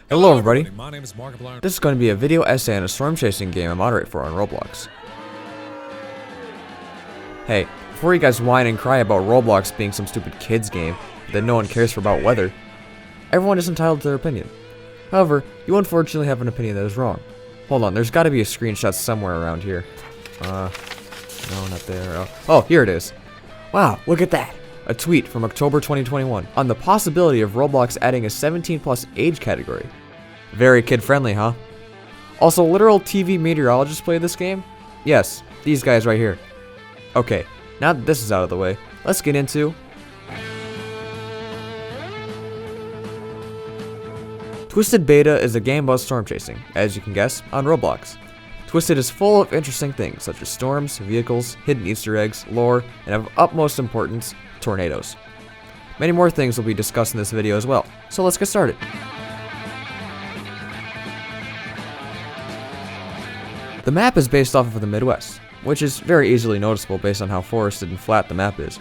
Hello everybody, My name is Markiplier. this is going to be a video essay on a storm chasing game I moderate for on Roblox. Hey, before you guys whine and cry about Roblox being some stupid kids game that no one cares for about weather, everyone is entitled to their opinion. However, you unfortunately have an opinion that is wrong. Hold on, there's got to be a screenshot somewhere around here. No, not there. Oh, here it is. Wow, look at that. A tweet from October 2021 on the possibility of Roblox adding a 17+ age category. Very kid-friendly, huh? Also, literal TV meteorologists play this game? Yes, these guys right here. Okay, now that this is out of the way, let's get into Twisted Beta is a game about storm chasing, as you can guess, on Roblox. Twisted is full of interesting things such as storms, vehicles, hidden Easter eggs, lore, and of utmost importance, tornadoes. Many more things will be discussed in this video as well, so let's get started. The map is based off of the Midwest, which is very easily noticeable based on how forested and flat the map is.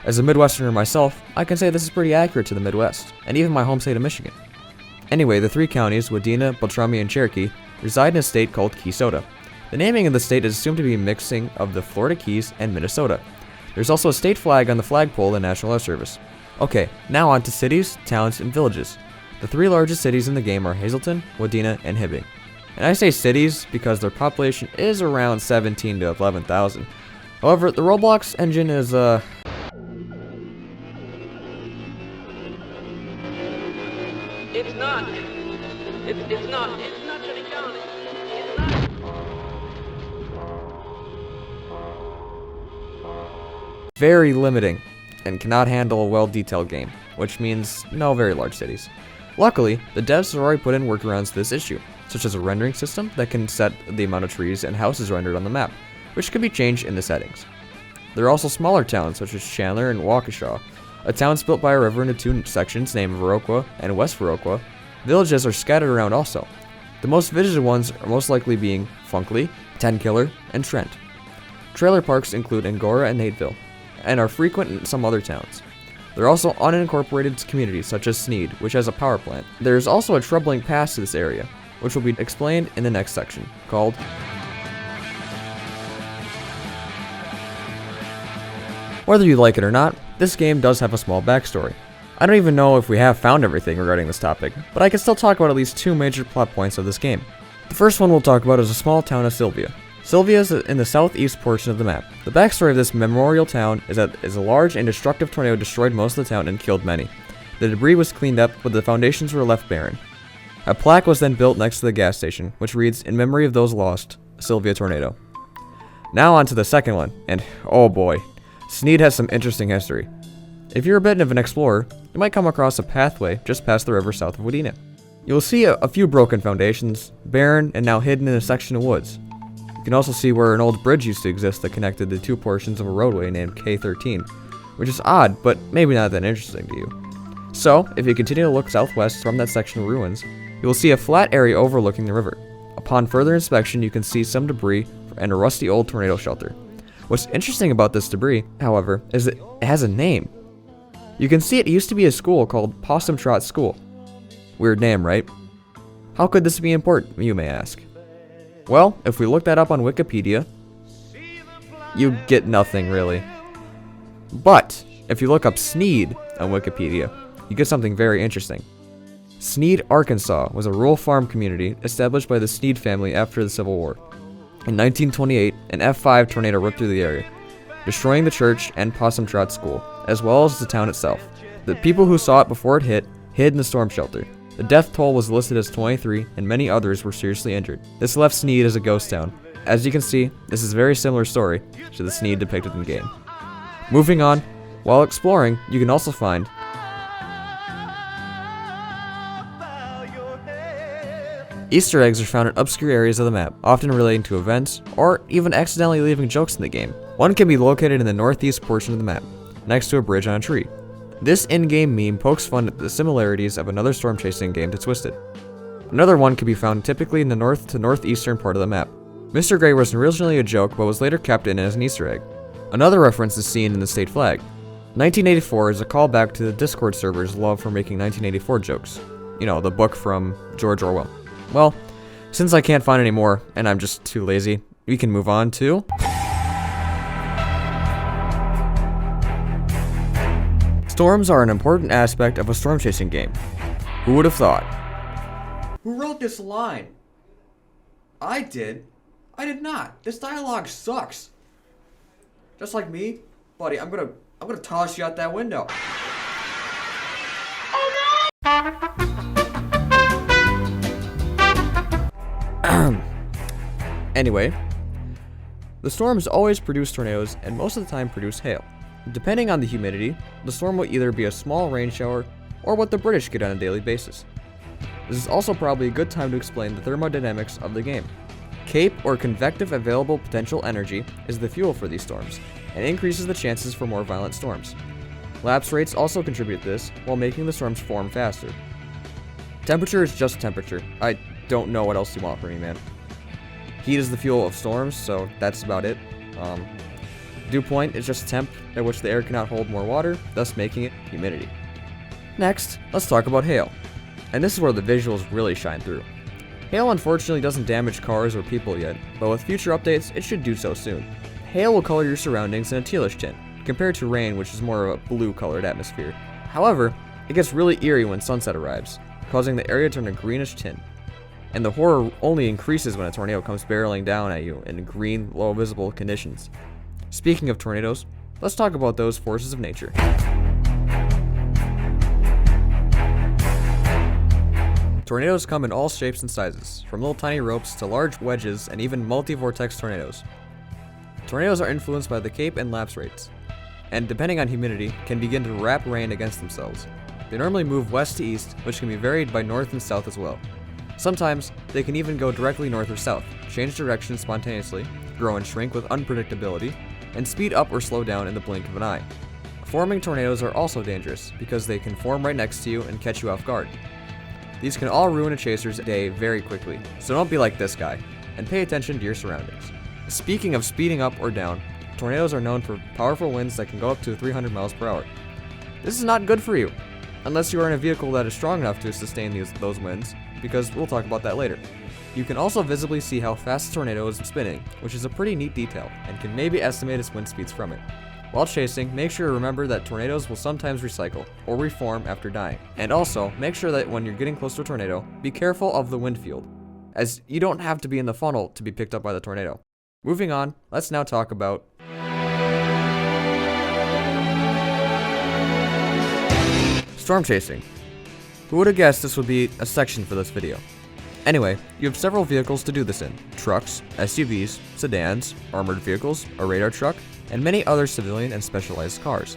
As a Midwesterner myself, I can say this is pretty accurate to the Midwest, and even my home state of Michigan. Anyway, the three counties, Wadena, Beltrami, and Cherokee, reside in a state called Keysota. The naming of the state is assumed to be a mixing of the Florida Keys and Minnesota. There's also a state flag on the flagpole in National Air Service. Okay, now on to cities, towns, and villages. The three largest cities in the game are Hazleton, Wadena, and Hibbing. And I say cities because their population is around 17 to 11,000. However, the Roblox engine is It's not shutting down. It's not. very limiting and cannot handle a well-detailed game, which means no very large cities. Luckily, the devs have already put in workarounds to this issue, such as a rendering system that can set the amount of trees and houses rendered on the map, which can be changed in the settings. There are also smaller towns such as Chandler and Waukesha, a town split by a river into two sections named Viroqua and West Viroqua. Villages are scattered around also. The most visited ones are most likely being Funkley, Tenkiller, and Trent. Trailer parks include Angora and Nateville, and are frequent in some other towns. There are also unincorporated communities such as Sneed, which has a power plant. There is also a troubling past to this area, which will be explained in the next section, called Whether you like it or not, this game does have a small backstory. I don't even know if we have found everything regarding this topic, but I can still talk about at least two major plot points of this game. The first one we'll talk about is a small town of Sylvia. Sylvia is in the southeast portion of the map. The backstory of this memorial town is that a large and destructive tornado destroyed most of the town and killed many. The debris was cleaned up, but the foundations were left barren. A plaque was then built next to the gas station, which reads, "In memory of those lost, Sylvia Tornado." Now on to the second one, and oh boy, Sneed has some interesting history. If you're a bit of an explorer, you might come across a pathway just past the river south of Wadena. You'll see a few broken foundations, barren and now hidden in a section of woods. You can also see where an old bridge used to exist that connected the two portions of a roadway named K13, which is odd, but maybe not that interesting to you. So, if you continue to look southwest from that section of ruins, you will see a flat area overlooking the river. Upon further inspection, you can see some debris and a rusty old tornado shelter. What's interesting about this debris, however, is that it has a name. You can see it used to be a school called Possum Trot School. Weird name, right? How could this be important, you may ask? Well, if we look that up on Wikipedia, you get nothing really. But, if you look up Sneed on Wikipedia, you get something very interesting. Sneed, Arkansas was a rural farm community established by the Sneed family after the Civil War. In 1928, an F5 tornado ripped through the area, destroying the church and Possum Trot School, as well as the town itself. The people who saw it before it hit hid in the storm shelter. The death toll was listed as 23, and many others were seriously injured. This left Sneed as a ghost town. As you can see, this is a very similar story to the Sneed depicted in the game. Moving on, while exploring, you can also find Easter eggs are found in obscure areas of the map, often relating to events, or even accidentally leaving jokes in the game. One can be located in the northeast portion of the map, next to a bridge on a tree. This in-game meme pokes fun at the similarities of another storm chasing game to Twisted. Another one can be found typically in the north to northeastern part of the map. Mr. Gray was originally a joke but was later kept in as an Easter egg. Another reference is seen in the state flag. 1984 is a callback to the Discord server's love for making 1984 jokes. You know, the book from George Orwell. Well, since I can't find any more, and I'm just too lazy, we can move on to... Storms are an important aspect of a storm chasing game. Who would have thought? Who wrote this line? I did. I did not. This dialogue sucks. Just like me, buddy, I'm gonna toss you out that window. Anyway, the storms always produce tornadoes and most of the time produce hail. Depending on the humidity, the storm will either be a small rain shower or what the British get on a daily basis. This is also probably a good time to explain the thermodynamics of the game. CAPE, or convective available potential energy, is the fuel for these storms, and increases the chances for more violent storms. Lapse rates also contribute to this, while making the storms form faster. Temperature is just temperature. I don't know what else you want from me, man. Heat is the fuel of storms, so that's about it. Dew point is just temp at which the air cannot hold more water, thus making it humidity. Next, let's talk about hail. And this is where the visuals really shine through. Hail unfortunately doesn't damage cars or people yet, but with future updates, it should do so soon. Hail will color your surroundings in a tealish tint, compared to rain, which is more of a blue-colored atmosphere. However, it gets really eerie when sunset arrives, causing the area to turn a greenish tint. And the horror only increases when a tornado comes barreling down at you in green, low-visible conditions. Speaking of tornadoes, let's talk about those forces of nature. Tornadoes come in all shapes and sizes, from little tiny ropes to large wedges and even multi-vortex tornadoes. Tornadoes are influenced by the CAPE and lapse rates, and depending on humidity, can begin to wrap rain against themselves. They normally move west to east, which can be varied by north and south as well. Sometimes, they can even go directly north or south, change direction spontaneously, grow and shrink with unpredictability, and speed up or slow down in the blink of an eye. Forming tornadoes are also dangerous, because they can form right next to you and catch you off guard. These can all ruin a chaser's day very quickly, so don't be like this guy, and pay attention to your surroundings. Speaking of speeding up or down, tornadoes are known for powerful winds that can go up to 300 miles per hour. This is not good for you, unless you are in a vehicle that is strong enough to sustain those winds, because we'll talk about that later. You can also visibly see how fast a tornado is spinning, which is a pretty neat detail, and can maybe estimate its wind speeds from it. While chasing, make sure to remember that tornadoes will sometimes recycle, or reform after dying. And also, make sure that when you're getting close to a tornado, be careful of the wind field, as you don't have to be in the funnel to be picked up by the tornado. Moving on, let's now talk about storm chasing. Who would have guessed this would be a section for this video? Anyway, you have several vehicles to do this in: trucks, SUVs, sedans, armored vehicles, a radar truck, and many other civilian and specialized cars.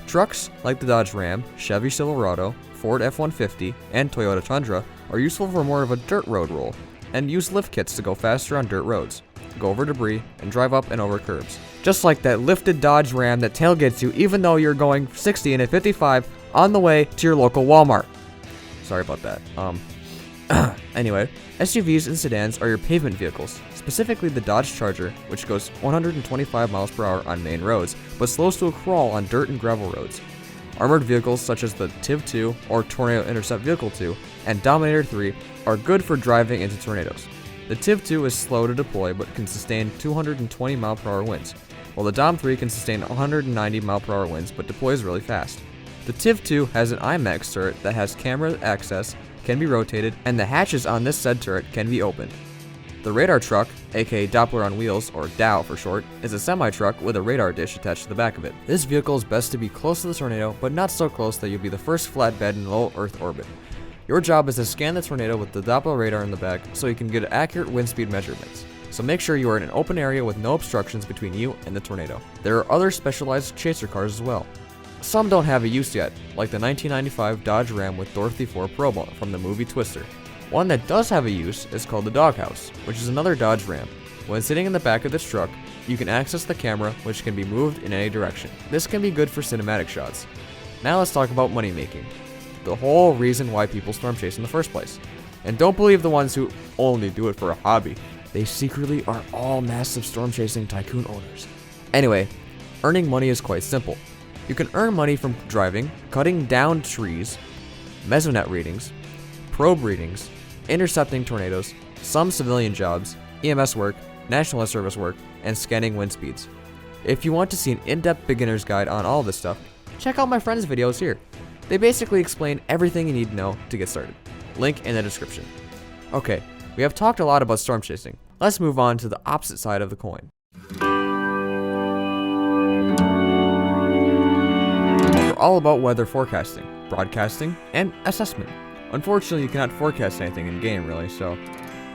Trucks, like the Dodge Ram, Chevy Silverado, Ford F-150, and Toyota Tundra, are useful for more of a dirt road roll, and use lift kits to go faster on dirt roads, go over debris, and drive up and over curbs. Just like that lifted Dodge Ram that tailgates you even though you're going 60 and at 55 on the way to your local Walmart. Sorry about that. Anyway, SUVs and sedans are your pavement vehicles, specifically the Dodge Charger, which goes 125 miles per hour on main roads, but slows to a crawl on dirt and gravel roads. Armored vehicles such as the TIV-2 or Tornado Intercept Vehicle 2 and Dominator 3 are good for driving into tornadoes. The TIV-2 is slow to deploy but can sustain 220 mile per hour winds, while the Dom 3 can sustain 190 mile per hour winds but deploys really fast. The TIV-2 has an IMAX turret that has camera access, can be rotated, and the hatches on this said turret can be opened. The radar truck, aka Doppler on wheels, or DOW for short, is a semi-truck with a radar dish attached to the back of it. This vehicle is best to be close to the tornado, but not so close that you'll be the first flatbed in low Earth orbit. Your job is to scan the tornado with the Doppler radar in the back so you can get accurate wind speed measurements. So make sure you are in an open area with no obstructions between you and the tornado. There are other specialized chaser cars as well. Some don't have a use yet, like the 1995 Dodge Ram with Dorothy Ford promo from the movie Twister. One that does have a use is called the Doghouse, which is another Dodge Ram. When sitting in the back of this truck, you can access the camera, which can be moved in any direction. This can be good for cinematic shots. Now let's talk about money making, the whole reason why people storm chase in the first place. And don't believe the ones who only do it for a hobby. They secretly are all massive storm chasing tycoon owners. Anyway, earning money is quite simple. You can earn money from driving, cutting down trees, mesonet readings, probe readings, intercepting tornadoes, some civilian jobs, EMS work, National Weather Service work, and scanning wind speeds. If you want to see an in-depth beginner's guide on all this stuff, check out my friends' videos here. They basically explain everything you need to know to get started. Link in the description. Okay, we have talked a lot about storm chasing. Let's move on to the opposite side of the coin. We're all about weather forecasting, broadcasting, and assessment. Unfortunately, you cannot forecast anything in-game really, so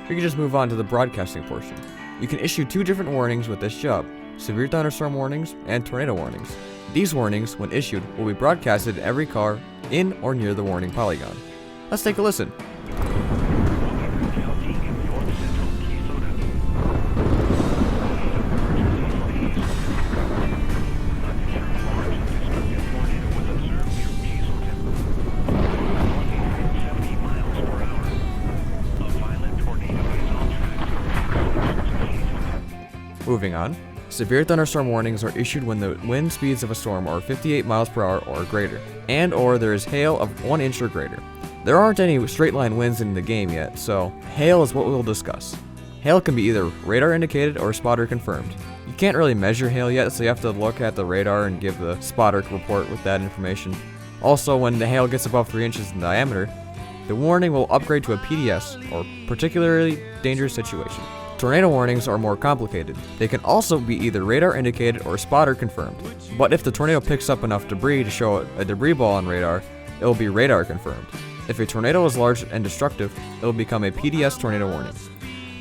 we can just move on to the broadcasting portion. You can issue 2 different warnings with this job: severe thunderstorm warnings and tornado warnings. These warnings, when issued, will be broadcasted in every car in or near the warning polygon. Let's take a listen. Moving on. Severe thunderstorm warnings are issued when the wind speeds of a storm are 58 miles per hour or greater, and or there is hail of 1 inch or greater. There aren't any straight line winds in the game yet, so hail is what we'll discuss. Hail can be either radar indicated or spotter confirmed. You can't really measure hail yet, so you have to look at the radar and give the spotter report with that information. Also, when the hail gets above 3 inches in diameter, the warning will upgrade to a PDS, or particularly dangerous situation. Tornado warnings are more complicated. They can also be either radar indicated or spotter confirmed. But if the tornado picks up enough debris to show a debris ball on radar, it will be radar confirmed. If a tornado is large and destructive, it will become a PDS tornado warning.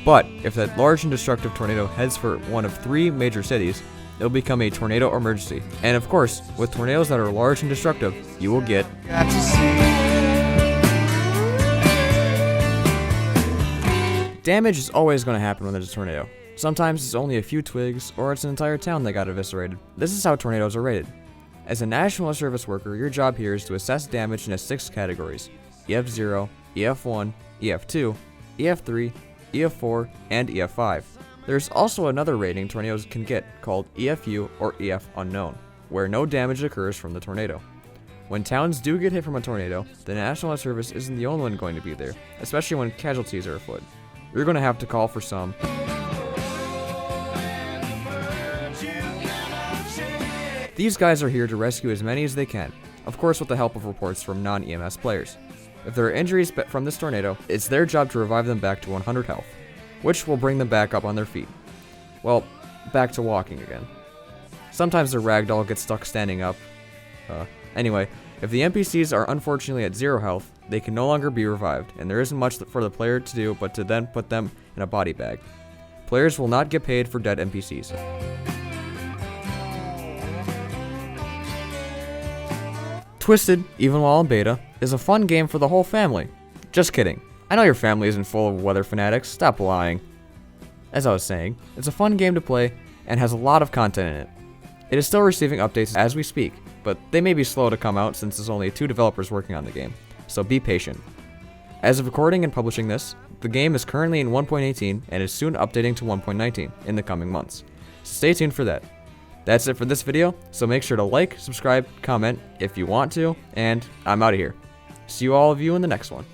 But if that large and destructive tornado heads for one of 3 major cities, it will become a tornado emergency. And of course, with tornadoes that are large and destructive, you will get damage is always going to happen when there's a tornado. Sometimes it's only a few twigs, or it's an entire town that got eviscerated. This is how tornadoes are rated. As a National Weather Service worker, your job here is to assess damage in 6 categories: EF0, EF1, EF2, EF3, EF4, and EF5. There's also another rating tornadoes can get called EFU or EF unknown, where no damage occurs from the tornado. When towns do get hit from a tornado, the National Weather Service isn't the only one going to be there, especially when casualties are afoot. You're going to have to call for some. These guys are here to rescue as many as they can, of course with the help of reports from non-EMS players. If there are injuries from this tornado, it's their job to revive them back to 100 health, which will bring them back up on their feet. Well, back to walking again. Sometimes the ragdoll gets stuck standing up. Anyway, if the NPCs are unfortunately at 0 health, they can no longer be revived, and there isn't much for the player to do but to then put them in a body bag. Players will not get paid for dead NPCs. Twisted, even while in beta, is a fun game for the whole family. Just kidding. I know your family isn't full of weather fanatics, stop lying. As I was saying, it's a fun game to play and has a lot of content in it. It is still receiving updates as we speak, but they may be slow to come out since there's only 2 developers working on the game, so be patient. As of recording and publishing this, the game is currently in 1.18 and is soon updating to 1.19 in the coming months. So stay tuned for that. That's it for this video, so make sure to like, subscribe, comment if you want to, and I'm out of here. See you all of you in the next one.